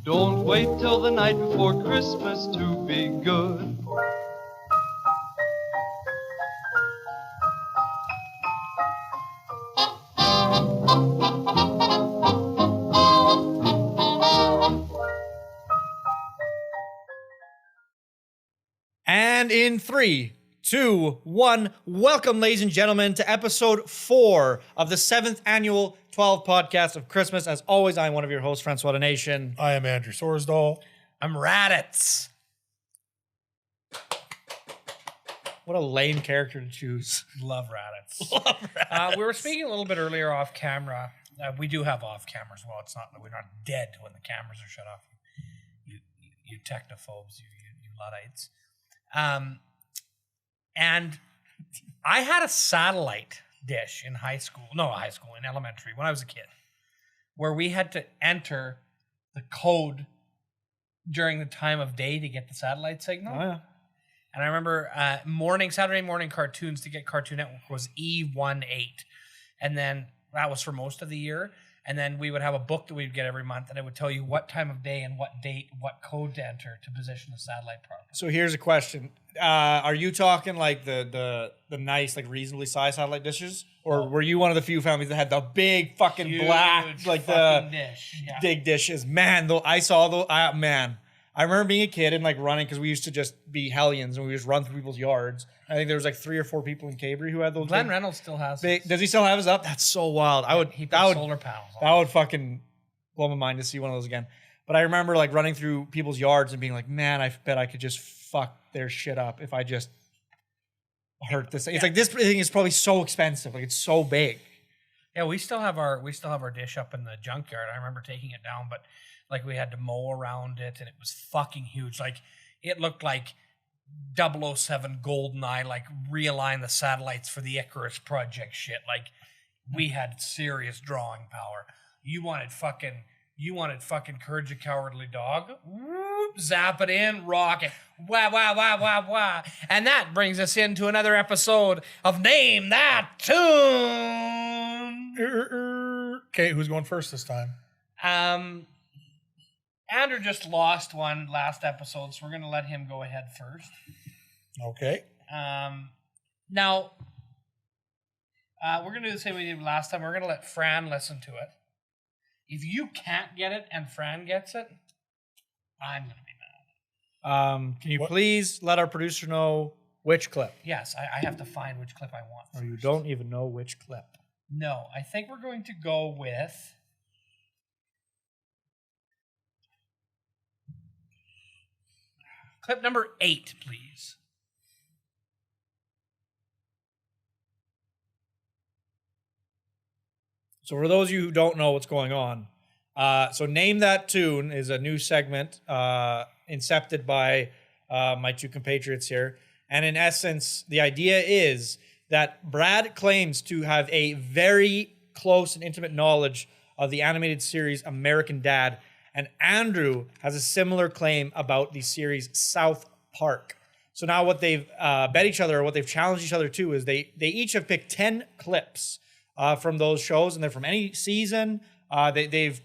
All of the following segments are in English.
Don't wait till the night before Christmas to be good. And in 3, 2, 1, welcome, ladies and gentlemen, to episode 4 of the 7th annual 12 podcast of Christmas. As always, I'm one of your hosts, Francois the Nation. I am Andrew Sorsdahl. I'm Raditz. What a lame character to choose. Love Raditz. We were speaking a little bit earlier off camera. We do have off cameras. Well, it's not that we're not dead when the cameras are shut off. You technophobes, you Luddites. And I had a satellite dish in in elementary, when I was a kid, where we had to enter the code during the time of day to get the satellite signal. Oh, yeah. And I remember Saturday morning cartoons to get Cartoon Network was E18. And then that was for most of the year. And then we would have a book that we'd get every month, and it would tell you what time of day and what date, what code to enter to position the satellite properly. So here's a question. Are you talking like the nice, like reasonably sized satellite dishes? Or were you one of the few families that had the big fucking Huge black, like fucking the dish. Yeah. big dishes? Man, though, I saw those. I remember being a kid and like running because we used to just be hellions and we just run through people's yards. I think there was like 3 or 4 people in Cabry who had those. Glenn Reynolds still has big. his. Does he still have his up? That's so wild. He put solar panels on. That would fucking blow my mind to see one of those again. But I remember like running through people's yards and being like, man, I bet I could just fuck their shit up if I just hurt this thing. It's like this thing is probably so expensive. Like it's so big. Yeah, we still have our dish up in the junkyard. I remember taking it down, but like we had to mow around it, and it was fucking huge. Like it looked like 007 GoldenEye, like realign the satellites for the Icarus project shit. Like we had serious drawing power. You wanted fucking Courage the Cowardly Dog. Whoop, zap it in, rock it. Wah, wah, wah, wah, wah. And that brings us into another episode of Name That Tune. Okay, who's going first this time? Andrew just lost one last episode, so we're going to let him go ahead first. Okay. Now, we're going to do the same way we did last time. We're going to let Fran listen to it. If you can't get it and Fran gets it, I'm going to be mad. Can you please let our producer know which clip? Yes, I have to find which clip I want Or you first. don't even know which clip. No, I think we're going to go with... clip number 8, please. So for those of you who don't know what's going on, so Name That Tune is a new segment incepted by my 2 compatriots here. And in essence, the idea is that Brad claims to have a very close and intimate knowledge of the animated series American Dad. And Andrew has a similar claim about the series South Park. So now what they've bet each other, or what they've challenged each other to, is they each have picked 10 clips from those shows, and they're from any season. They've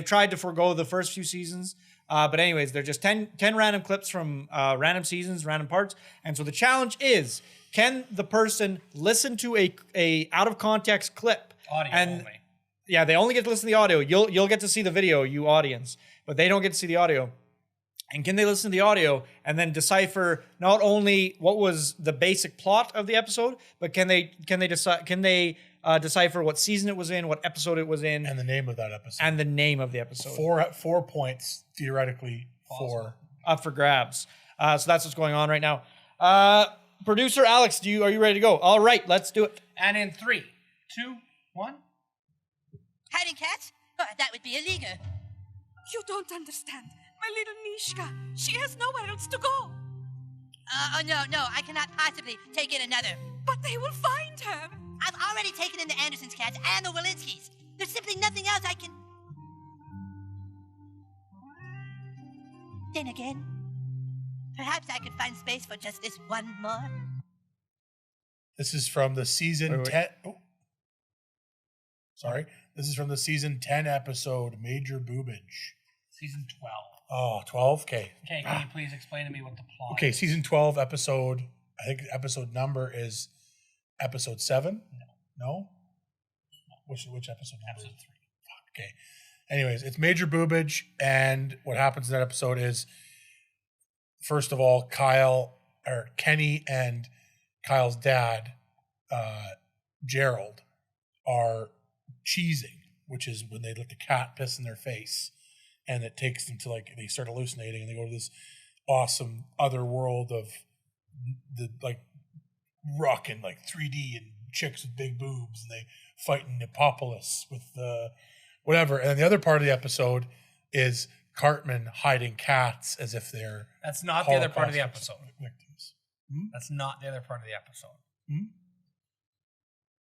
tried to forego the first few seasons, but anyways, they're just 10 random clips from random seasons, random parts. And so the challenge is, can the person listen to a out of context clip? Audio and only. Yeah, they only get to listen to the audio. You'll get to see the video, you audience, but they don't get to see the audio. And can they listen to the audio and then decipher not only what was the basic plot of the episode, but can they decipher what season it was in, what episode it was in, And the name of that episode. and the name of the episode? 4 points, theoretically, for... Up for grabs. So that's what's going on right now. Producer Alex, are you ready to go? All right, let's do it. And in 3, 2, 1. Hiding cats? Oh, that would be illegal. You don't understand. My little Mishka, she has nowhere else to go. No, I cannot possibly take in another. But they will find her. I've already taken in the Andersons cats and the Walensky's. There's simply nothing else I can... Then again, perhaps I could find space for just this one more. This is from the season 10... Oh. Sorry. This is from the season 10 episode, Major Boobage. Season 12. Oh, 12? Okay. Okay, can you please explain to me what the plot Okay, is? season 12 episode, I think the episode number is episode 7? No? Which episode number? Episode 3. Okay. Anyways, it's major boobage, and what happens in that episode is, first of all, Kenny and Kyle's dad, Gerald, are cheesing, which is when they let the cat piss in their face, and it takes them to they start hallucinating, and they go to this awesome other world of the rocking 3D and chicks with big boobs, and they fight in Nepopolis with whatever. And then the other part of the episode is Cartman hiding cats as if they're That's not the other part of the Holocaust episode. victims. That's not the other part of the episode.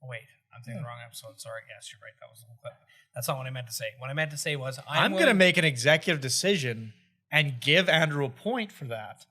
Wait, I'm thinking the wrong episode. Sorry, yes, you're right. That was a little clip. That's not what I meant to say. What I meant to say was I'm going to make an executive decision and give Andrew a point for that.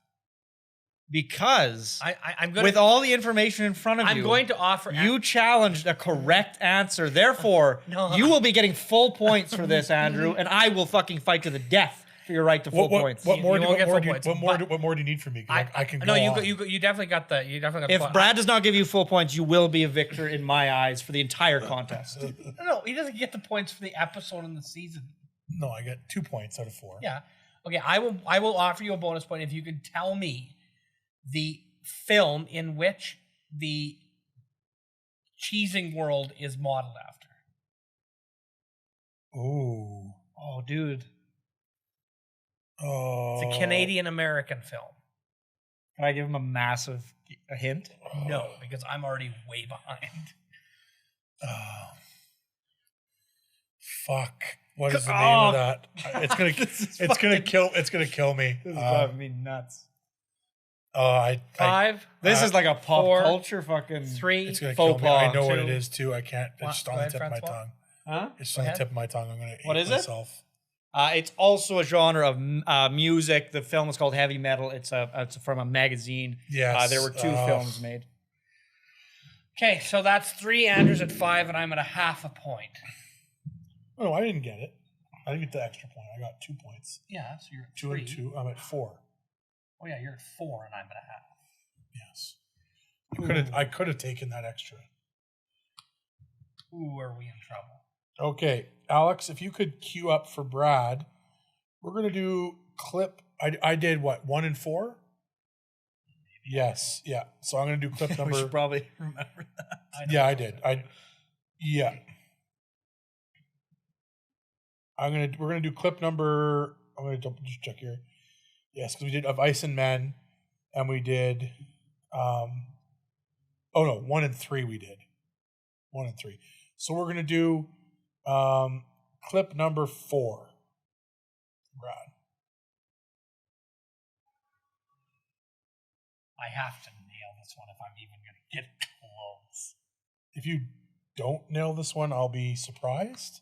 Because I'm going with all the information in front of you, I'm going to offer you challenged a correct answer. Therefore, No. you will be getting full points for this, Andrew, and I will fucking fight to the death for your right to full points. What more You do won't get full points, what more do you need from me? I can go No, on. you definitely got the If Brad does not give you full points, you will be a victor in my eyes for the entire contest. No, he doesn't get the points for the episode in the season. No, I got 2 points out of 4. Yeah. Okay, I will offer you a bonus point if you can tell me the film in which the cheesing world is modeled after. Ooh. Oh, dude. Oh. It's a Canadian-American film. Can I give him a hint? No, because I'm already way behind. Fuck. What is the name of that? It's gonna kill me. This is driving me nuts. Five. This is like a pop 4, culture fucking 3. It's gonna kill faux me. I pas. know what 2. it is too. I can't. It's just on the tip of my tongue. Huh? It's just on the ahead. tip of my tongue. I'm gonna What eat is it? myself. It's also a genre of music. The film is called Heavy Metal. It's from a magazine. Yes. There were 2 films made. Okay, so that's 3. Andrew's at 5, and I'm at a half a point. Oh, I didn't get it. I didn't get the extra point. I got 2 points. Yeah, so you're at 2 3. and 2. I'm at 4. Oh yeah, you're at 4, and I'm at a half. Yes. I could have taken that extra. Ooh, are we in trouble? Okay, Alex, if you could queue up for Brad, we're gonna do clip. I did what, 1 and 4? Yes, yeah. So I'm gonna do clip We number. should probably remember that. Yeah, I did. Yeah. We're gonna do clip number. I'm gonna just check here. Yes, because we did of Ice and Men, and we did. 1 and 3 we did. 1 and 3. So we're gonna do clip number 4. Brad. I have to nail this one if I'm even going to get close. If you don't nail this one, I'll be surprised.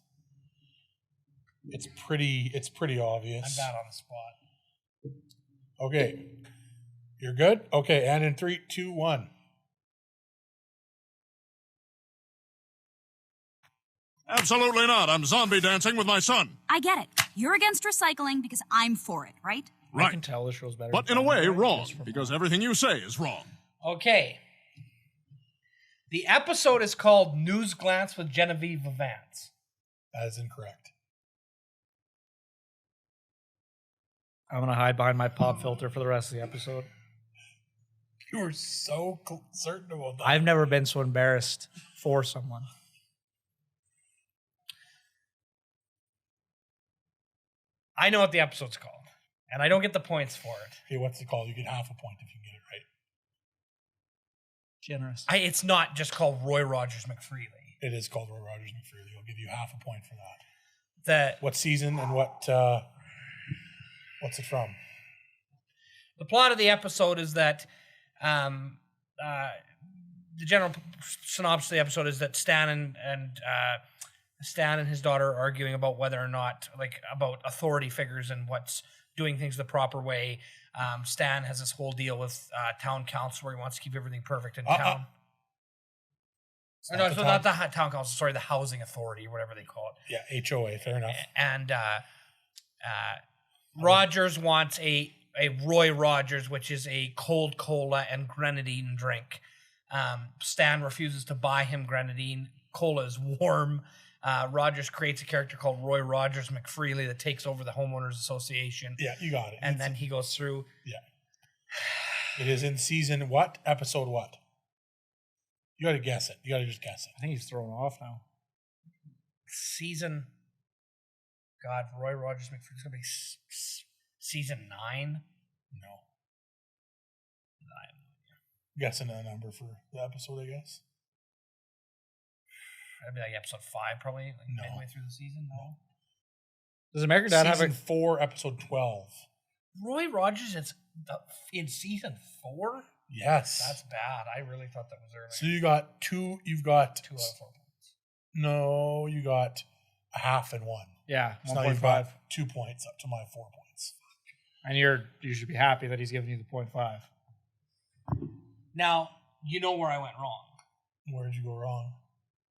It's pretty obvious. I'm bad on the spot. Okay. You're good? Okay, and in 3, 2, 1. Absolutely not. I'm zombie dancing with my son. I get it. You're against recycling because I'm for it, right? I Right. can tell the show's better. But than in a way, Family Guy, wrong, just from- because everything you say is wrong. Okay. The episode is called News Glance with Genevieve Vance. That is incorrect. I'm gonna hide behind my pop filter for the rest of the episode. You were so certain about that. I've never been so embarrassed for someone. I know what the episode's called, and I don't get the points for it. Okay, what's it called? You get half a point if you get it right. Generous. It's not just called Roy Rogers McFreely. It is called Roy Rogers McFreely. I'll give you half a point for that. The What season and what's it from? The plot of the episode is that the general synopsis of the episode is that Stan and his daughter are arguing about whether or not, about authority figures and what's doing things the proper way. Stan has this whole deal with town council where he wants to keep everything perfect in town. It's Or not no, the so town- not the town council. Sorry, the housing authority or whatever they call it. Yeah, HOA. Fair enough. And Rogers wants a Roy Rogers, which is a cold cola and grenadine drink. Stan refuses to buy him grenadine. Cola is warm. Rogers creates a character called Roy Rogers McFreely that takes over the homeowners association. Yeah, you got it. And then he goes through. Yeah. It is in season what? Episode what? You got to guess it. You got to just guess it. I think he's thrown off now. Season. God, Roy Rogers McFreely's going to be season 9? No. Guessing a number for the episode, I guess. That'd be like episode 5, probably. Like No. midway through the season. No. Does American Dad have Season 4, episode 12. Roy Rogers is in season 4? Yes. That's bad. I really thought that was early. So you got 2. You've got 2 out of 4 points. No, you got a half and 1. Yeah, So now you've got 1.5. 2 points up to my 4 points. And you should be happy that he's giving you the 0.5. Now, you know where I went wrong. Where did you go wrong?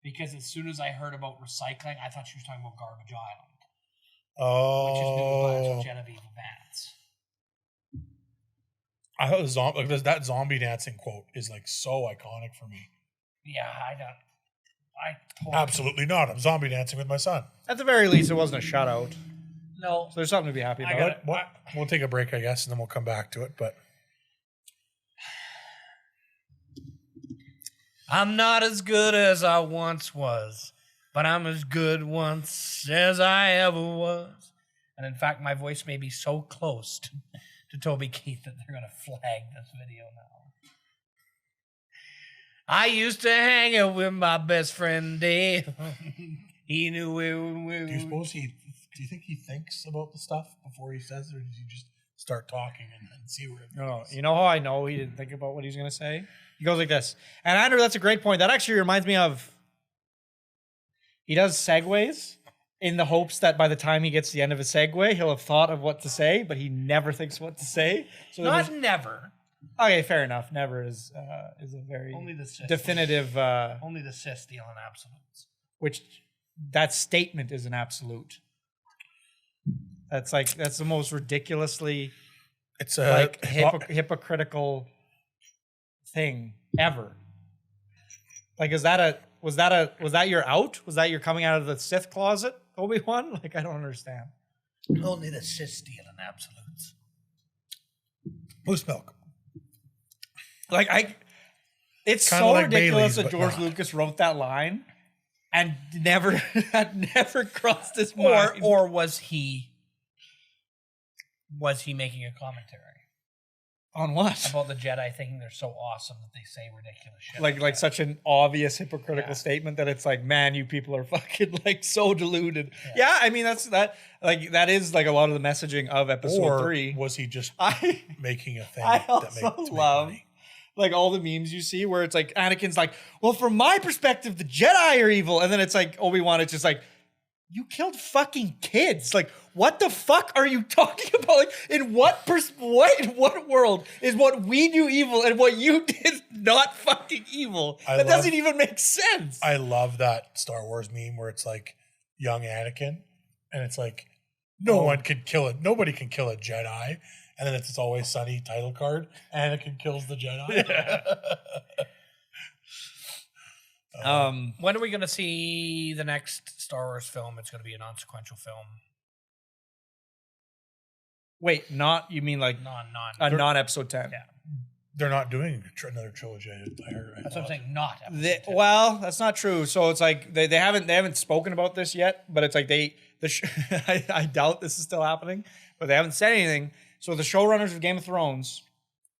Because as soon as I heard about recycling, I thought she was talking about Garbage Island, Oh. which is New Advance with Genevieve Vance. I thought that zombie dancing quote is like so iconic for me. Yeah, I totally. Absolutely not. I'm zombie dancing with my son. At the very least, it wasn't a shutout. No. So there's something to be happy I about. got it. We'll take a break, I guess, and then we'll come back to it. But I'm not as good as I once was, but I'm as good once as I ever was. And in fact, my voice may be so close to Toby Keith that they're going to flag this video now. I used to hang out with my best friend Dave. He knew where do you think he thinks about the stuff before he says it, or does he just start talking and see where it No, goes? you know how I know he didn't think about what he's going to say? He goes like this. And Andrew, that's a great point. That actually reminds me of, he does segues in the hopes that by the time he gets to the end of a segue, he'll have thought of what to say, but he never thinks what to say. So Not never. okay, fair enough. Never is a very Only the cis. definitive, Only the cis deal in absolutes. which that statement is an absolute. That's the most ridiculously It's like hypocritical thing ever. Like, was that your out? Was that your coming out of the Sith closet, Obi-Wan? Like, I don't understand. Only the cis deal in absolutes. moose milk. Like, it's Kinda so like ridiculous Bailey's, that but George not. Lucas wrote that line and never crossed his mind. Or was he making a commentary On what? about the Jedi thinking they're so awesome that they say ridiculous shit? Like such an obvious hypocritical statement that it's like, man, you people are fucking like so deluded. Yeah, I mean that is like a lot of the messaging of episode Or 3. was he just I making a thing I that also make love money? like all the memes you see where it's like Anakin's like, well, from my perspective, the Jedi are evil, and then it's like Obi-Wan, it's just like, you killed fucking kids. Like, what the fuck are you talking about? Like, in what world is what we do evil and what you did not fucking evil? That doesn't even make sense. I love that Star Wars meme where it's like young Anakin, and it's like nobody can kill a Jedi, and then it's Always Sunny title card. Anakin kills the Jedi. When are we going to see the next Star Wars film? It's going to be a non-sequential film. Wait, you mean like non-episode 10? Yeah. They're not doing another trilogy. I heard. That's what I'm saying. Not episode 10. Well, that's not true. So it's like they haven't spoken about this yet, but it's like I doubt this is still happening, but they haven't said anything. So the showrunners of Game of Thrones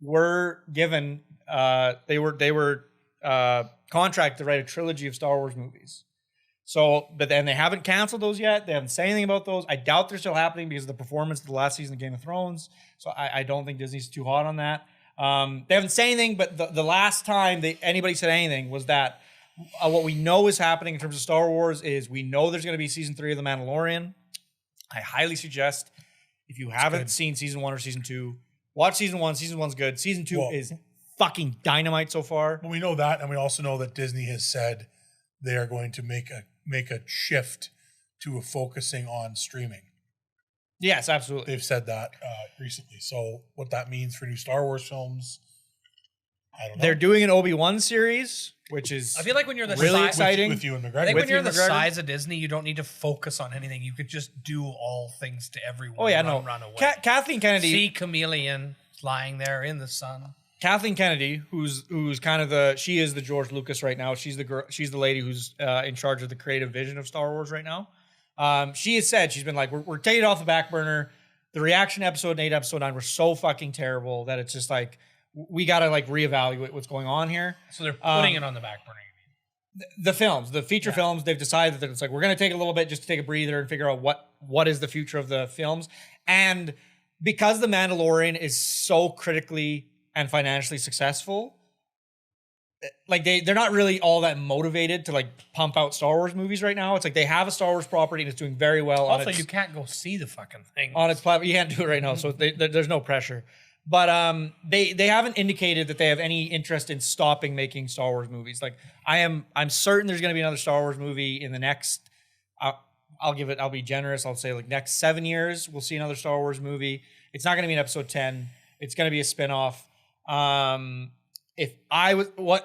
were given they were contracted to write a trilogy of Star Wars movies. So, but then they haven't canceled those yet. They haven't said anything about those. I doubt they're still happening because of the performance of the last season of Game of Thrones. So I don't think Disney's too hot on that. They haven't said anything, but the last time anybody said anything was that what we know is happening in terms of Star Wars is we know there's going to be season 3 of The Mandalorian. I highly suggest if you haven't seen season 1 or season 2, watch season 1. Season 1's good. Season 2 is fucking dynamite so far. Well, we know that, and we also know that Disney has said they are going to make a shift to focusing on streaming. Yes, absolutely. They've said that recently. So what that means for new Star Wars films, I don't know. They're doing an Obi-Wan series, which is I feel like when you're the really size, exciting. with you and I McGregor. think with when you're you, the McGregor? size of Disney, you don't need to focus on anything. You could just do all things to everyone. Oh yeah, no. Run away. Kathleen Kennedy. See chameleon lying there in the sun. Kathleen Kennedy, who's kind of she is the George Lucas right now. She's the girl. She's the lady who's in charge of the creative vision of Star Wars right now. She has said, she's been like, we're taking it off the back burner. The reaction to episode 8, episode 9 were so fucking terrible that it's just like we got to like reevaluate what's going on here. So they're putting it on the back burner. The films, the feature films, they've decided that it's like we're going to take a little bit just to take a breather and figure out what is the future of the films. And because The Mandalorian is so critically and financially successful, like they're not really all that motivated to like pump out Star Wars movies right now. It's like they have a Star Wars property and it's doing very well. Also, on its, you can't go see the fucking thing on its platform. You can't do it right now, so there's no pressure. But they haven't indicated that they have any interest in stopping making Star Wars movies. Like I'm certain there's going to be another Star Wars movie in the next. I'll be generous. I'll say like next 7 years we'll see another Star Wars movie. It's not going to be an episode 10. It's going to be a spinoff. If I was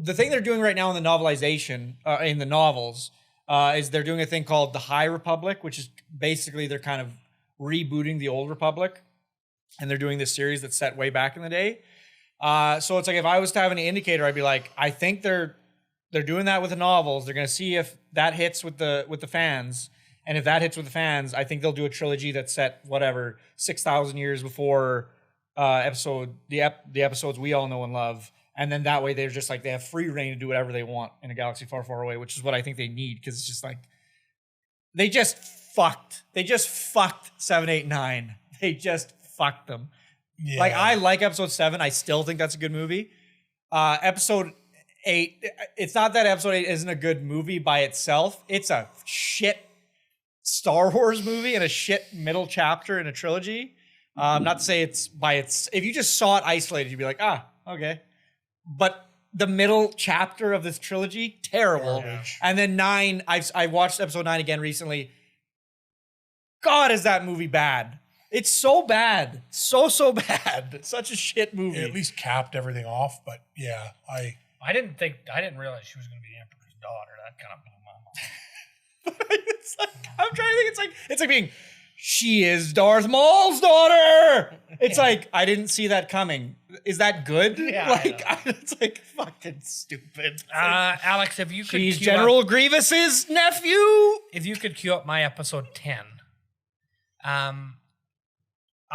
the thing they're doing right now in the novelization in the novels is they're doing a thing called the High Republic, which is basically they're kind of rebooting the Old Republic, and they're doing this series that's set way back in the day. So it's like if I was to have any indicator, I'd be like, I think they're doing that with the novels. They're going to see if that hits with the fans, and if that hits with the fans, I think they'll do a trilogy that's set 6,000 years before the episodes we all know and love, and then that way they're just like they have free reign to do whatever they want in a galaxy far, far away, which is what I think they need, because it's just like they just fucked 7, 8, 9. They just fucked them. Yeah. Like I like episode 7. I still think that's a good movie. Episode 8. It's not that episode 8 isn't a good movie by itself. It's a shit Star Wars movie and a shit middle chapter in a trilogy. Not to say it's if you just saw it isolated, you'd be like, okay. But the middle chapter of this trilogy, terrible. Garbage. And then 9, I watched episode 9 again recently. God, is that movie bad? It's so bad. So bad. Such a shit movie. It at least capped everything off, but yeah, I didn't realize she was going to be the Emperor's daughter. That kind of blew my mind. It's like, I'm trying to think. It's like being, she is Darth Maul's daughter. It's like, I didn't see that coming. Is that good? Yeah, Like, it's like fucking stupid. It's like, Alex, if you could she's queue up- General Grievous's nephew. if you could queue up my episode 10,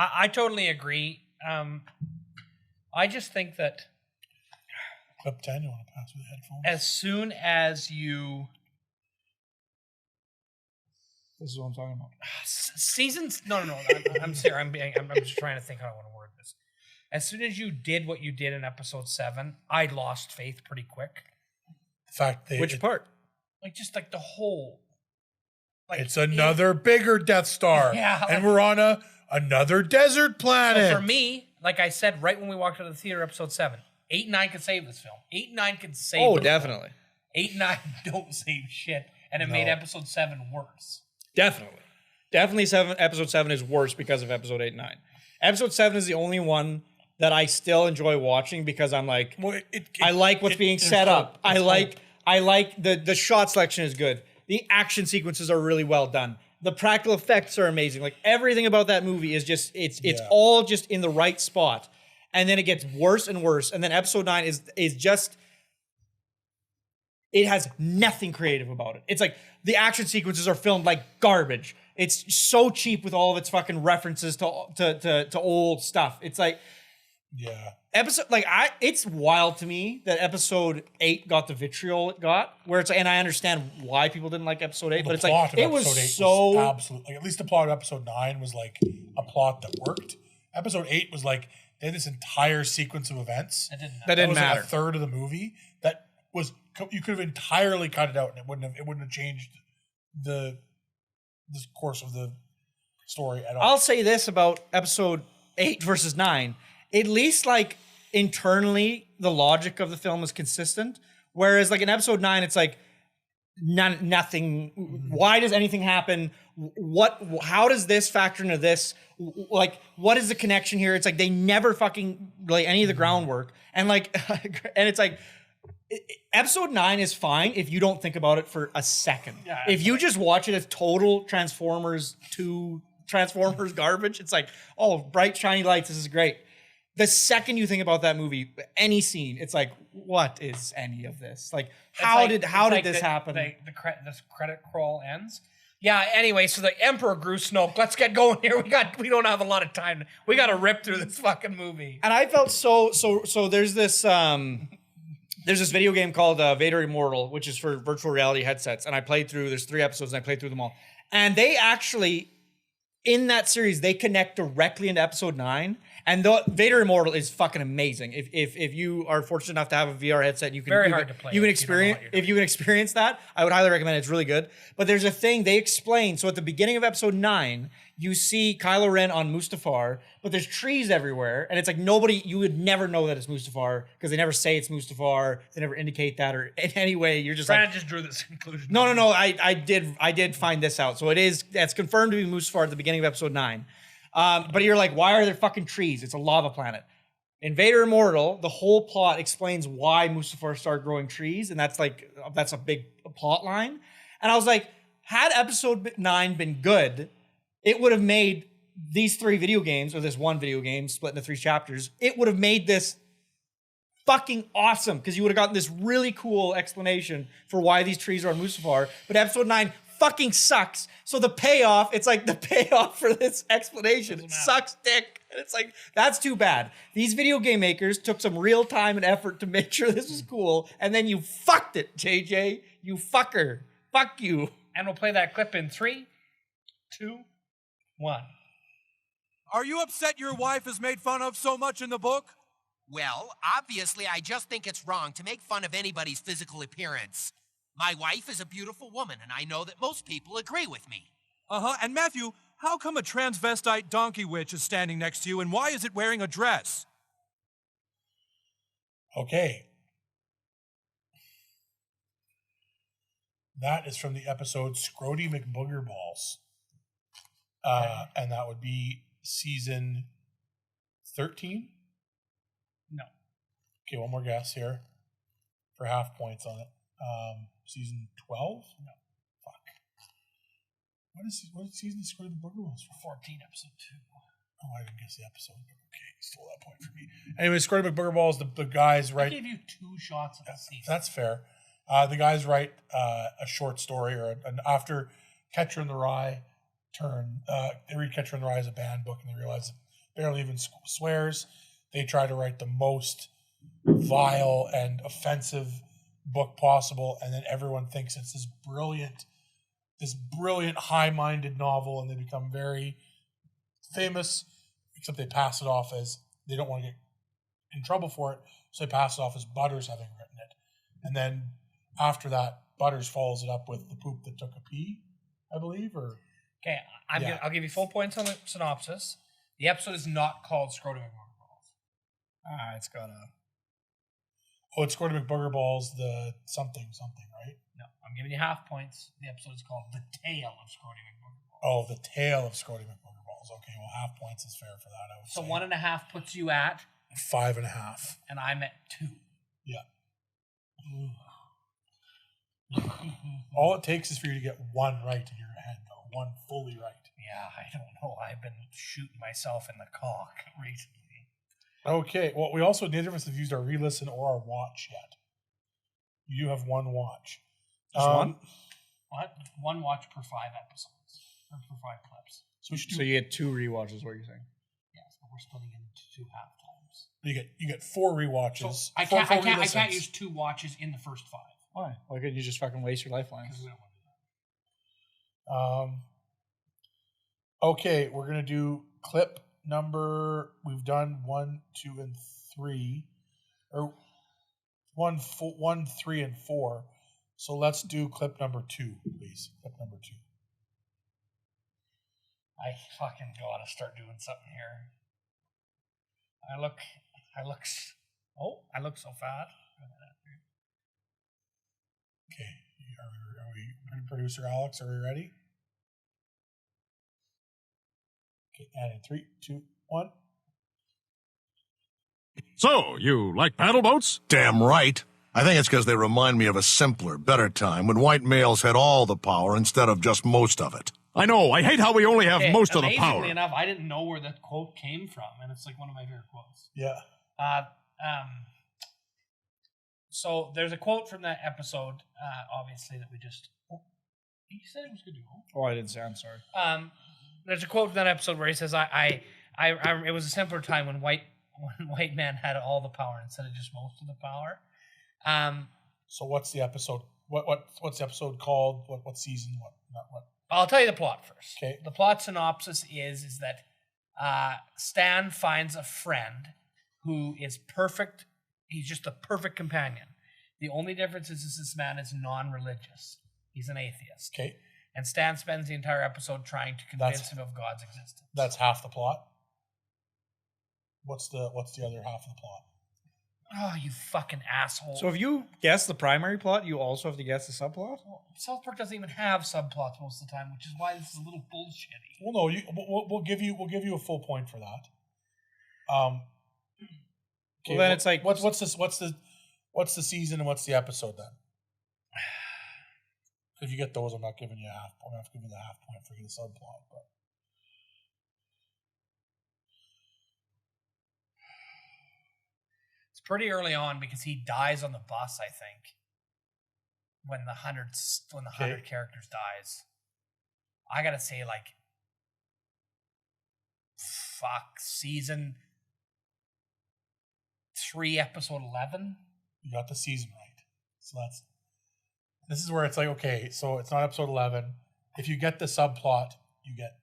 I totally agree. I just think that clip 10, you want to pass me the headphones? as soon as you This is what I'm talking about. seasons, no, I'm serious. I'm just trying to think how I want to word this. As soon as you did what you did in episode 7, I lost faith pretty quick. The fact that Which part? Like just like the whole. Like it's another bigger Death Star. Yeah, and like- we're on another desert planet. So for me, like I said right when we walked out of the theater, episode 7, 8 and 9 could save this film. 8 and 9 could save. Oh, this definitely. Film. 8 and 9 don't save shit, and it made episode 7 worse. Definitely. Episode 7 is worse because of episode 8 and 9. Episode 7 is the only one that I still enjoy watching because I'm like, Well, I like what's being set up. I like the shot selection is good. The action sequences are really well done. The practical effects are amazing. Like everything about that movie is just it's all just in the right spot. And then it gets worse and worse. And then episode 9 is just it has nothing creative about it. It's like the action sequences are filmed like garbage. It's so cheap with all of its fucking references to old stuff. It's like yeah. It's wild to me that episode 8 got the vitriol it got, where it's, and I understand why people didn't like episode 8, but it's like it was so absolutely, at least the plot of episode 9 was like a plot that worked. Episode 8 was like they had this entire sequence of events that didn't was matter. Like a third of the movie that was you could have entirely cut it out and it wouldn't have changed the course of the story at all. I'll say this about episode 8 versus 9. At least like internally the logic of the film is consistent. Whereas like in episode 9, it's like nothing. Why does anything happen? How does this factor into this? Like, what is the connection here? It's like they never fucking lay any of the groundwork. And like, and it's like, episode 9 is fine if you don't think about it for a second. Yeah, if you just watch it as total Transformers garbage, it's like, oh, bright shiny lights, this is great. The second you think about that movie, any scene, it's like, what is any of this? Like, how did this happen? This credit crawl ends. Yeah. Anyway, so the Emperor grew Snoke. Let's get going here. We don't have a lot of time. We got to rip through this fucking movie. And I felt so. There's this video game called Vader Immortal, which is for virtual reality headsets, and I played through. There's 3 episodes, and I played through them all. And they actually, in that series, they connect directly into episode 9. And the Vader Immortal is fucking amazing. If you are fortunate enough to have a VR headset, you can experience that. I would highly recommend it. It's really good. But there's a thing they explain. So at the beginning of episode 9, you see Kylo Ren on Mustafar, but there's trees everywhere, and it's like you would never know that it's Mustafar because they never say it's Mustafar. They never indicate that, or in any way. You're just Brandon just drew this conclusion. No. I did find this out. So that's confirmed to be Mustafar at the beginning of episode 9. But you're like, why are there fucking trees? It's a lava planet. In Vader Immortal, the whole plot explains why Mustafar started growing trees, and that's a big plot line. And I was like, had episode 9 been good, it would have made these 3 video games, or this one video game split into 3 chapters, it would have made this fucking awesome, because you would have gotten this really cool explanation for why these trees are on Mustafar. But episode 9 fucking sucks. So the payoff for this explanation sucks dick. And it's like, that's too bad. These video game makers took some real time and effort to make sure this was cool, and then you fucked it, JJ. You fucker. Fuck you. And we'll play that clip in 3, 2, 1. Are you upset your wife is made fun of so much in the book? Well, obviously, I just think it's wrong to make fun of anybody's physical appearance. My wife is a beautiful woman, and I know that most people agree with me. Uh-huh. And Matthew, how come a transvestite donkey witch is standing next to you, and why is it wearing a dress? Okay. That is from the episode Scrody McBoogerballs. And that would be season 13? No. Okay, one more guess here for half points on it. Season 12? No. Fuck. What season is Scrody McBoogerballs for? 14, episode 2. Oh, I didn't guess the episode. Okay, stole that point from me. Anyway, Scrody McBoogerballs, the guys write... I gave you 2 shots of the season. That's fair. The guys write a short story, or after Catcher in the Rye they read Catcher in the Rye as a banned book, and they realize it barely even swears. They try to write the most vile and offensive book possible, and then everyone thinks it's this brilliant high-minded novel, and they become very famous, except they pass it off as, they don't want to get in trouble for it, so they pass it off as Butters having written it. And then after that, Butters follows it up with The Poop That Took a Pee, I believe, or... Okay, I'll give you full points on the synopsis. The episode is not called Scrody McBoogerballs. It's got a... Oh, it's Scrody McBoogerballs, the something, right? No, I'm giving you half points. The episode is called The Tale of Scrody McBoogerballs. Oh, The Tale of Scrody McBoogerballs. Okay, well, half points is fair for that, I would so say. 1.5 puts you at? 5.5. And I'm at 2. Yeah. All it takes is for you to get one right in your head, though. One fully right. Yeah, I don't know. I've been shooting myself in the cock recently. Okay, well, we also, neither of us have used our re-listen or our watch yet. You do have one watch. Just one? What? One watch per 5 episodes. Or per 5 clips. So, we should so you get 2 rewatches, what you're saying? Yes, but we're splitting it into 2 half times. You get 4 rewatches. So I can't use 2 watches in the first 5. Why? Why couldn't you just fucking waste your lifelines? Because we don't want to do that. Okay, we're gonna do clip number. We've done 1, 2, and 3, or 1, 3, and 4. So let's do clip number 2, please. Clip number 2. I fucking gotta start doing something here. I look so fat. Okay, you Producer Alex, are we ready? Okay, and in 3, 2, 1. So, you like paddle boats? Damn right. I think it's because they remind me of a simpler, better time when white males had all the power instead of just most of it. I know. I hate how we only have Okay, most of the power. Amazingly enough, I didn't know where that quote came from, and it's like one of my favorite quotes. Yeah. So there's a quote from that episode, obviously, that we just... Oh, he said it was good to go. Oh, I didn't say. I'm sorry. There's a quote from that episode where he says, it was a simpler time when white man had all the power instead of just most of the power. So what's the episode? What's the episode called? What season? What? I'll tell you the plot first. Okay. The plot synopsis is that Stan finds a friend who is perfect. He's just the perfect companion. The only difference is this man is non-religious. He's an atheist. Okay. And Stan spends the entire episode trying to convince him of God's existence. That's half the plot. What's the other half of the plot? Oh, you fucking asshole. So if you guess the primary plot, you also have to guess the subplot? Well, South Park doesn't even have subplots most of the time, which is why this is a little bullshitty. Well, no, we'll give you a full point for that. Okay, well, then it's like what's the season and what's the episode then? If you get those, I'm not giving you a half point. I'm not giving you the half point for the subplot, but. Pretty early on because he dies on the bus, I think. When the 100 characters dies. I gotta say, like, season 3, episode 11. You got the season right. So this is where it's like, okay, so it's not episode 11. If you get the subplot, you get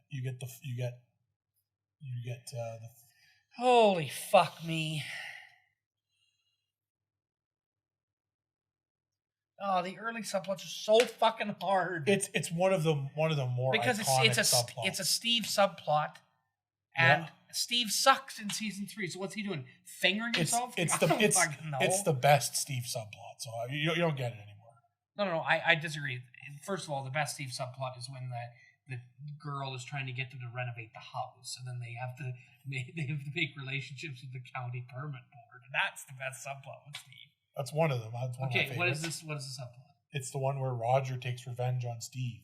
the holy fuck me. Oh, the early subplots are so fucking hard. It's one of the more because iconic it's a Steve subplot, and Steve sucks in season 3. So what's he doing? Fingering himself? It's the best Steve subplot. So you don't get it anymore. No. I disagree. First of all, the best Steve subplot is when the girl is trying to get them to renovate the house, and then they have to make relationships with the county permit board. And that's the best subplot with Steve. That's one of them. That's one of my what is this? What is the subplot? It's the one where Roger takes revenge on Steve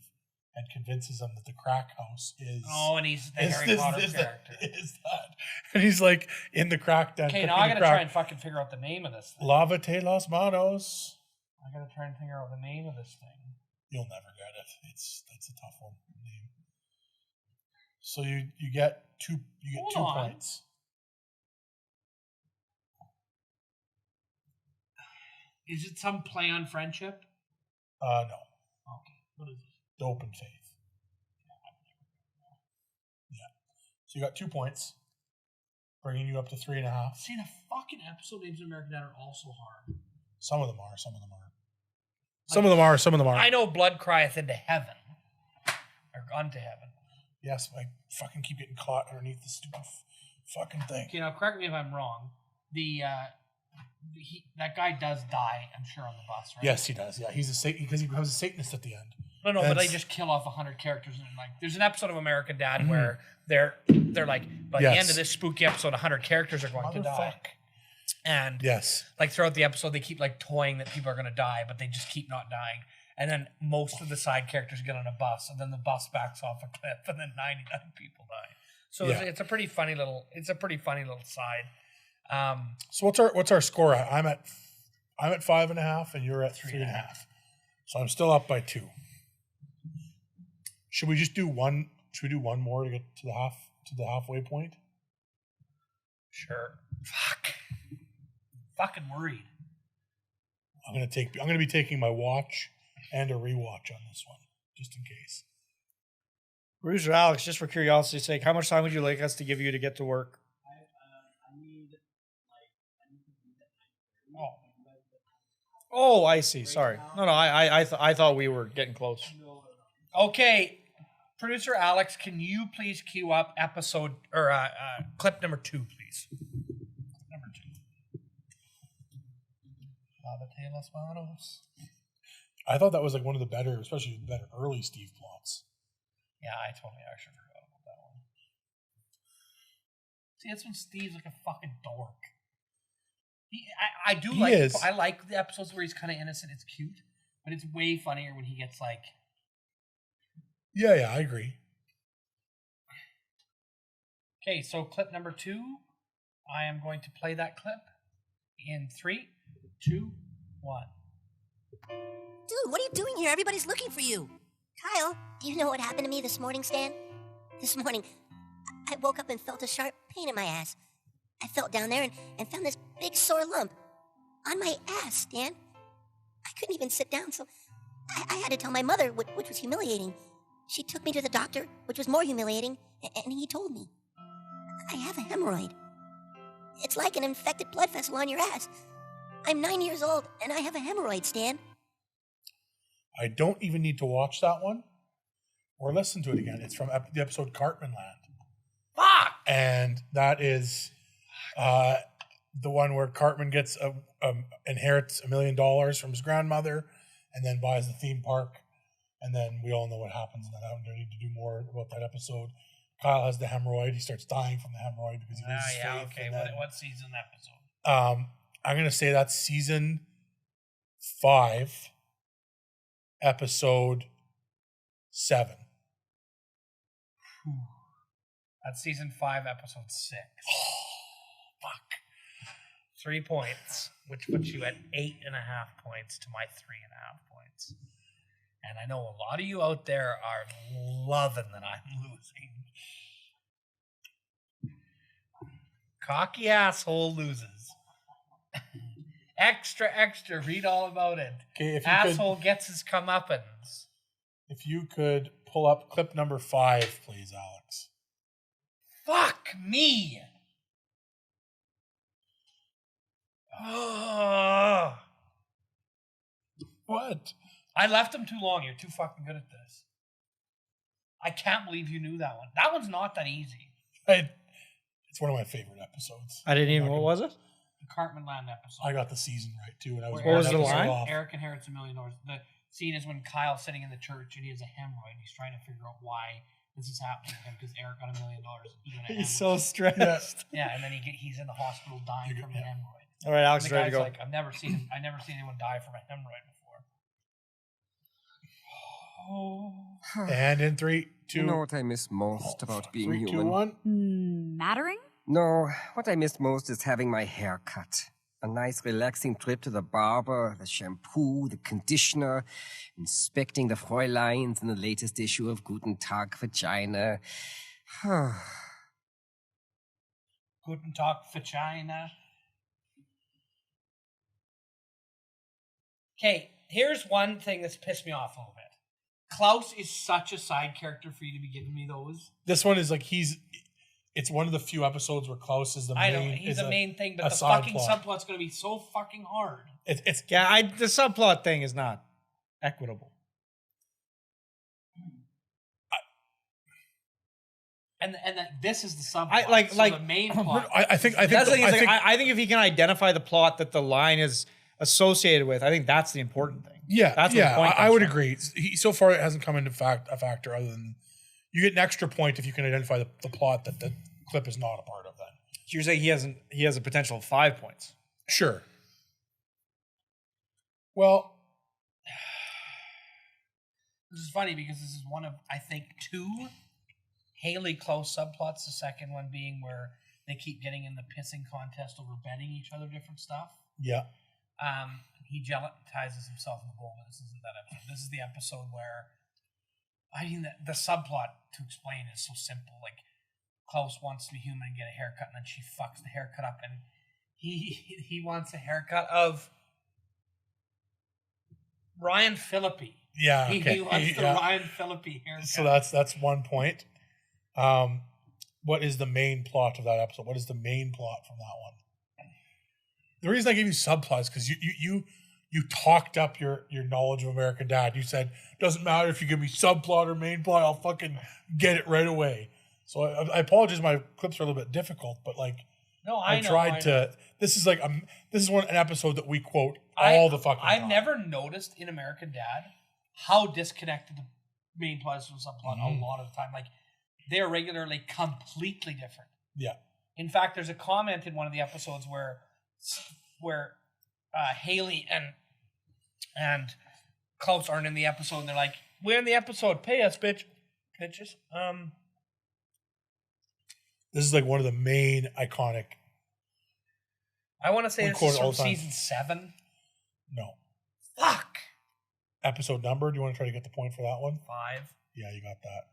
and convinces him that the crack house is. Oh, and he's the Harry Potter character. Is that? And he's like in the crack den. Okay, now I gotta try and fucking figure out the name of this thing. Lavate las manos. I gotta try and figure out the name of this thing. You'll never get it. That's a tough one. Name. So you get two points. Is it some play on friendship? No. Okay. What is it? Dope and faith. Yeah. So you got 2 points, bringing you up to 3.5. See, the fucking episode names in American Dad are also hard. Some of them are. Some of them are. Some of them are. I know blood crieth into heaven. Or unto heaven. Yes, I fucking keep getting caught underneath the stupid fucking thing. Okay, now correct me if I'm wrong. That guy does die, I'm sure, on the bus, right? Yes, he does. Yeah, because he becomes a Satanist at the end. No, but they just kill off 100 characters, and like, there's an episode of American Dad where they're like, by the end of this spooky episode, 100 characters are going to die. And like throughout the episode, they keep like toying that people are going to die, but they just keep not dying. And then most of the side characters get on a bus, and then the bus backs off a cliff, and then 99 people die. So it's a pretty funny little side. So what's our score at? I'm at 5.5 and you're at 3.5. So I'm still up by 2. Should we just do one? Should we do one more to get to the halfway point? Sure. Fuck. Fucking worried. I'm gonna be taking my watch and a rewatch on this one, just in case. Bruiser Alex, just for curiosity's sake, how much time would you like us to give you to get to work? Oh, I see. Sorry. No. I thought we were getting close. Okay, producer Alex, can you please queue up episode or clip number 2, please? Number 2. I thought that was like one of the better, especially the better early Steve plots. Yeah, I totally actually forgot about that one. See, that's when Steve's like a fucking dork. I like the episodes where he's kind of innocent. It's cute, but it's way funnier when he gets like. Yeah, I agree. Okay, so clip number 2. I am going to play that clip in 3, 2, 1. Dude, what are you doing here? Everybody's looking for you. Kyle, do you know what happened to me this morning, Stan? This morning, I woke up and felt a sharp pain in my ass. I felt down there and found this big sore lump on my ass, Stan. I couldn't even sit down, so I had to tell my mother, which was humiliating. She took me to the doctor, which was more humiliating, and he told me, I have a hemorrhoid. It's like an infected blood vessel on your ass. I'm 9 years old, and I have a hemorrhoid, Stan. I don't even need to watch that one or listen to it again. It's from the episode Cartman Land. Fuck! And that is the one where Cartman gets inherits $1 million from his grandmother and then buys the theme park. And then we all know what happens in that. I don't need to do more about that episode. Kyle has the hemorrhoid. He starts dying from the hemorrhoid because he loses faith. Okay. What season episode? I'm going to say that's season 5, episode 7. That's season 5, episode 6. Oh, fuck. 3 points, which puts you at 8.5 points to my 3.5 points. And I know a lot of you out there are loving that I'm losing. Cocky asshole loses. Extra, read all about it. Okay, if you asshole gets his comeuppance. If you could pull up clip number 5, please, Alex. Fuck me. Oh. What? I left him too long. You're too fucking good at this. I can't believe you knew that one. That one's not that easy. It's one of my favorite episodes. I didn't even. What was it? The Cartman Land episode. I got the season right too, and I was. What was the line? Eric inherits $1 million. The scene is when Kyle's sitting in the church and he has a hemorrhoid. And he's trying to figure out why this is happening to him because Eric got $1 million. He's so stressed. Yeah, and then he's in the hospital dying from a hemorrhoid. All right, Alex, and the ready to guy's go. like, I've never seen anyone die from a hemorrhoid before. And in 3, 2. You know what I miss most about being 3, human? 2, 1. Mattering? No, what I miss most is having my hair cut. A nice relaxing trip to the barber, the shampoo, the conditioner, inspecting the Fräuleins in the latest issue of Guten Tag Vagina. Guten Tag Vagina. Okay, here's one thing that's pissed me off a little bit. Klaus is such a side character for you to be giving me those. This one is like it's one of the few episodes where Klaus is the main. I know he's the main thing, but the fucking subplot's going to be so fucking hard. The subplot thing is not equitable. And this is the subplot. The main plot. I think if he can identify the plot that the line is associated with, I think that's the important thing. Yeah, that's what the point I would agree. So far, it hasn't come into a factor other than you get an extra point if you can identify the plot that the clip is not a part of. Then so you're saying he has a potential of 5 points. Sure. Well, this is funny because this is one of, I think, 2 Haley Close subplots. The second one being where they keep getting in the pissing contest over betting each other different stuff. Yeah. He gelatizes himself in the bowl, but this isn't that episode. This is the episode where, I mean, the subplot to explain is so simple. Like, Klaus wants to be human and get a haircut, and then she fucks the haircut up, and he wants a haircut of Ryan Phillippe. Yeah, okay. He wants the Ryan Phillippe haircut. So that's 1 point. What is the main plot of that episode? What is the main plot from that one? The reason I gave you subplots because you talked up your knowledge of American Dad. You said, doesn't matter if you give me subplot or main plot, I'll fucking get it right away. So I apologize, my clips are a little bit difficult, but like No, I know. tried to. This is like this is an episode that we quote all the fucking time. I've never noticed in American Dad how disconnected the main plot is from subplot a lot of the time. Like they're regularly completely different. Yeah. In fact, there's a comment in one of the episodes where Haley and Klaus aren't in the episode, and they're like, "We're in the episode. Pay us, bitches." This is like one of the main iconic. I want to say this is from season 7. No. Fuck. Episode number? Do you want to try to get the point for that one? 5. Yeah, you got that.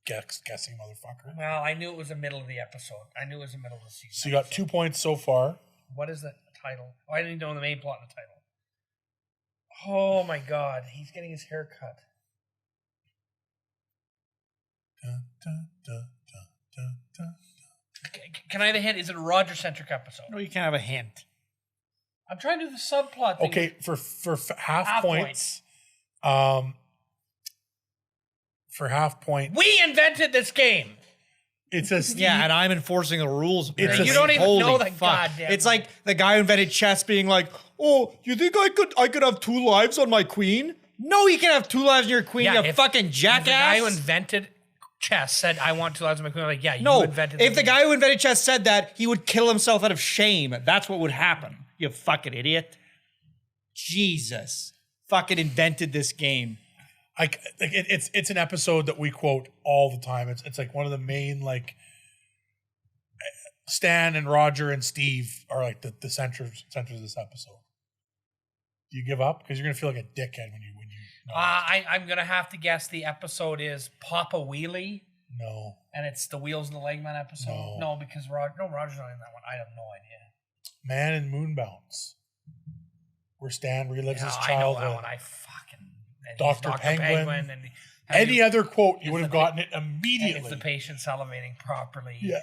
Guessing, motherfucker. Well, I knew it was the middle of the episode. I knew it was the middle of the season. So you got 2 points so far. What is the title? Oh, I didn't know the main plot in the title. Oh my god, he's getting his hair cut. Dun, dun, dun, dun, dun, dun. Can I have a hint? Is it a Roger-centric episode? No, you can't have a hint. I'm trying to do the subplot thing. Okay, for half points. For half point. We invented this game. It's a Yeah, and I'm enforcing the rules. It's you don't even Holy know the fuck. goddamn. It's like the guy who invented chess being like, "Oh, you think I could have 2 lives on my queen?" No, you can have 2 lives on your queen. You fucking jackass. If the guy who invented chess said, "I want 2 lives on my queen," I'm like, yeah, you No, invented. if the guy who invented chess said that, he would kill himself out of shame. That's what would happen. You fucking idiot. Jesus, fucking invented this game. It's an episode that we quote all the time. It's like one of the main, like, Stan and Roger and Steve are like the centers of this episode. Do you give up? Because you're gonna feel like a dickhead when you. I'm gonna have to guess the episode is Papa Wheelie. No. And it's the Wheels and the Legman episode. No, because Roger's not in that one. I have no idea. Man in Moon Bounce, where Stan relives his I childhood. know that one. I fucking Dr. Penguin. and Any other quote, you would have gotten it immediately. If the patient's salivating properly. Yeah.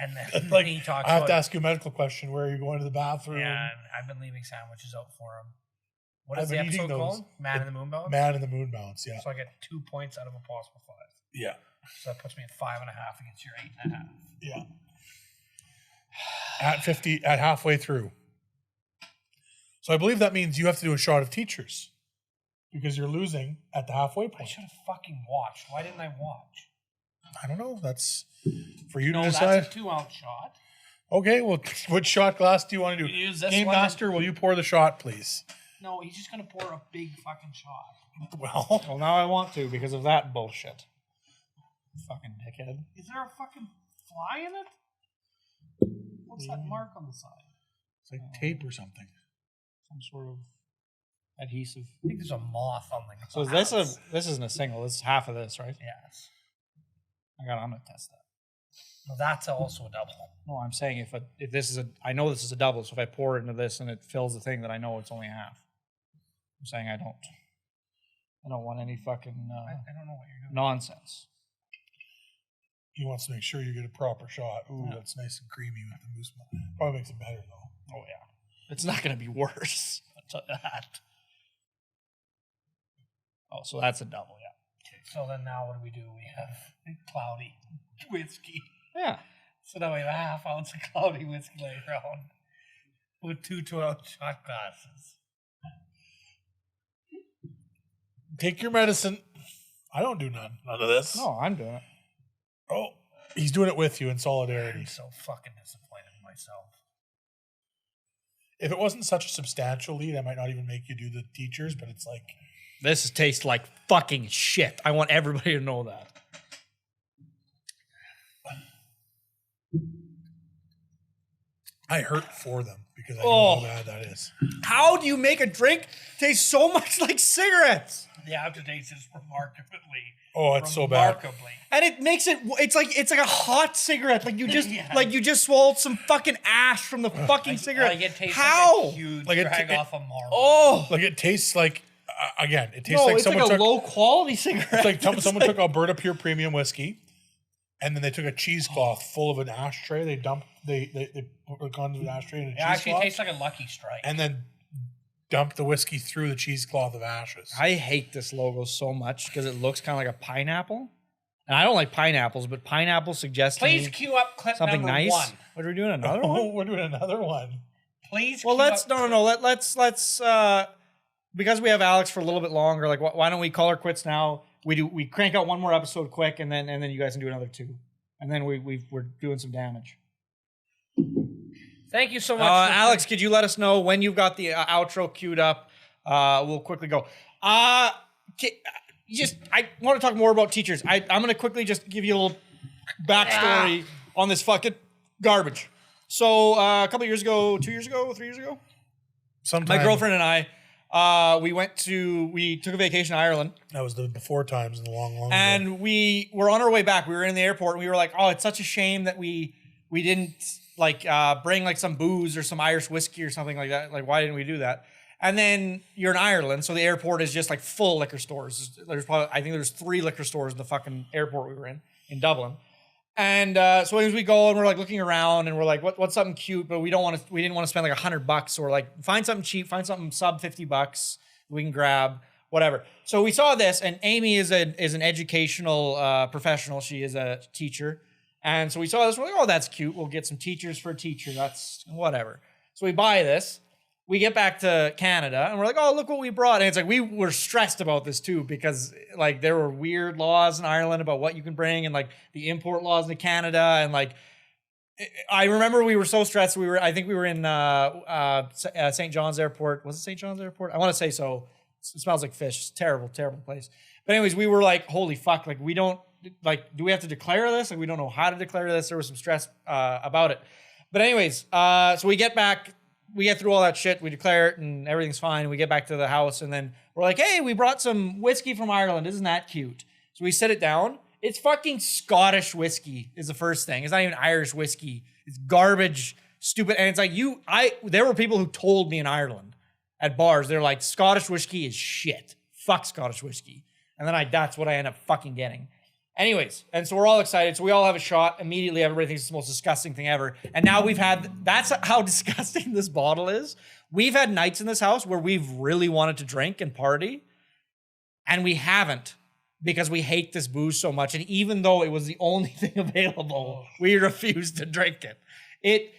And then Like, he talks I have about, to ask you a medical question. Where are you going to the bathroom? Yeah, and I've been leaving sandwiches out for him. What I've is the been eating episode those. called? Man in the Moon Bounce? Man in the Moon Bounce, yeah. So I get 2 points out of a possible 5. Yeah. So that puts me at 5.5 against your 8.5. Yeah. At halfway through. So I believe that means you have to do a shot of teachers. Because you're losing at the halfway I point. should have fucking watched. Why didn't I watch? I don't know. That's for you No, to decide. that's a 2-ounce shot. Okay, well, what shot glass do you want to do? Use this Game one Master, will you pour the shot, please? No, he's just going to pour a big fucking shot. Well, now I want to because of that bullshit. Fucking dickhead. Is there a fucking fly in it? What's that mark on the side? It's like tape or something. Some sort of adhesive. I think there's a moth on the So this isn't a single. This is half of this, right? Yes. I'm gonna test that. Well, that's also a double. No, I'm saying if this is I know this is a double. So if I pour it into this and it fills the thing, then I know it's only half. I'm saying I don't want any fucking I don't know what you're doing. nonsense. He wants to make sure you get a proper shot. Ooh, that's nice and creamy with the moose. Probably makes it better though. Oh yeah, it's not gonna be worse. I'll tell you that. Oh, so that's a double, yeah. Okay, so then now what do? We have cloudy whiskey. Yeah. So now we have a half ounce of cloudy whiskey laying around with 2 12 shot glasses. Take your medicine. I don't do none of this. No, I'm doing it. Oh, he's doing it with you in solidarity. I'm so fucking disappointed in myself. If it wasn't such a substantial lead, I might not even make you do the teachers, but it's like... This tastes like fucking shit. I want everybody to know that. I hurt for them because I know how bad that is. How do you make a drink taste so much like cigarettes? The aftertaste is remarkably. Oh, it's so bad. And it makes it's like a hot cigarette. Like you just swallowed some fucking ash from the fucking cigarette. Like it tastes How? like a huge Like drag off a marble. Oh, Like it tastes like, again, it tastes no, like it's someone like a took... low quality cigarette. It's like someone took Alberta Pure Premium whiskey, and then they took a cheesecloth full of an ashtray. They dumped they put it onto an ashtray in a It actually cheesecloth, tastes like a Lucky Strike. and then dumped the whiskey through the cheesecloth of ashes. I hate this logo so much because it looks kind of like a pineapple, And I don't like pineapples, but pineapple suggests to Please me queue up clip something number nice. 1. What are we doing? Another one? We're doing another one. Please. Well, queue let's up let's because we have Alex for a little bit longer. Like, why don't we call her quits now? We crank out one more episode quick, and then you guys can do another 2, and then we're doing some damage. Thank you so much, Alex. Could you let us know when you've got the outro queued up? We'll quickly go. I want to talk more about teachers. I'm going to quickly just give you a little backstory on this fucking garbage. So a couple years ago, 2 years ago, 3 years ago, Sometime. my girlfriend and I, we took a vacation to Ireland. That was the before times in the long ago. And we were on our way back. We were in the airport and we were like, oh, it's such a shame that we didn't bring like some booze or some Irish whiskey or something like that. Like, why didn't we do that? And then you're in Ireland, so the airport is just like full liquor stores. I think there's 3 liquor stores in the fucking airport we were in Dublin. And so as we go and we're like looking around and we're like, what's something cute? But we didn't want to spend like $100. So we're like, find something cheap, find something sub $50 we can grab, whatever. So we saw this, and Amy is an educational professional. She is a teacher. And so we saw this, we're like, oh, that's cute. We'll get some teachers for a teacher. That's whatever. So we buy this. We get back to Canada and we're like, oh, look what we brought. And it's like, we were stressed about this too, because like there were weird laws in Ireland about what you can bring and like the import laws into Canada. And like, I remember we were so stressed. I think we were in St. John's Airport. Was it St. John's Airport? I want to say so. It smells like fish. It's terrible, terrible place. But anyways, we were like, holy fuck. Like, we don't, like, do we have to declare this? Like, we don't know how to declare this. There was some stress about it. But anyways, so we get back. We get through all that shit, we declare it, and everything's fine. We get back to the house, and then we're like, hey, we brought some whiskey from Ireland. Isn't that cute? So we set it down. It's fucking Scottish whiskey is the first thing. It's not even Irish whiskey. It's garbage, stupid. And it's like, there were people who told me in Ireland at bars, they're like, Scottish whiskey is shit. Fuck Scottish whiskey. And then that's what I end up fucking getting. Anyways, and so we're all excited. So we all have a shot. Immediately, everybody thinks it's the most disgusting thing ever. And now that's how disgusting this bottle is. We've had nights in this house where we've really wanted to drink and party, and we haven't because we hate this booze so much. And even though it was the only thing available, we refused to drink it.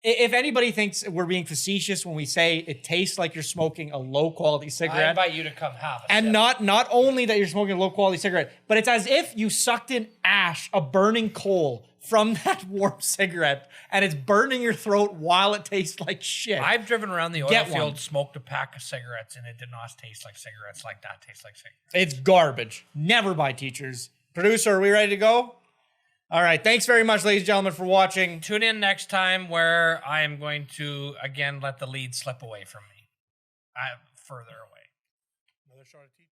If anybody thinks we're being facetious when we say it tastes like you're smoking a low-quality cigarette, I invite you to come have a and sip. not only that you're smoking a low-quality cigarette, but it's as if you sucked in ash, a burning coal from that warm cigarette, and it's burning your throat while it tastes like shit. I've driven around the oil Get field, one. smoked a pack of cigarettes, and it did not taste like cigarettes like that. Tastes like cigarettes. It's garbage. Never buy teachers. Producer, are we ready to go? All right. Thanks very much, ladies and gentlemen, for watching. Tune in next time where I am going to, again, let the lead slip away from me. Further away. Another shot of teacher.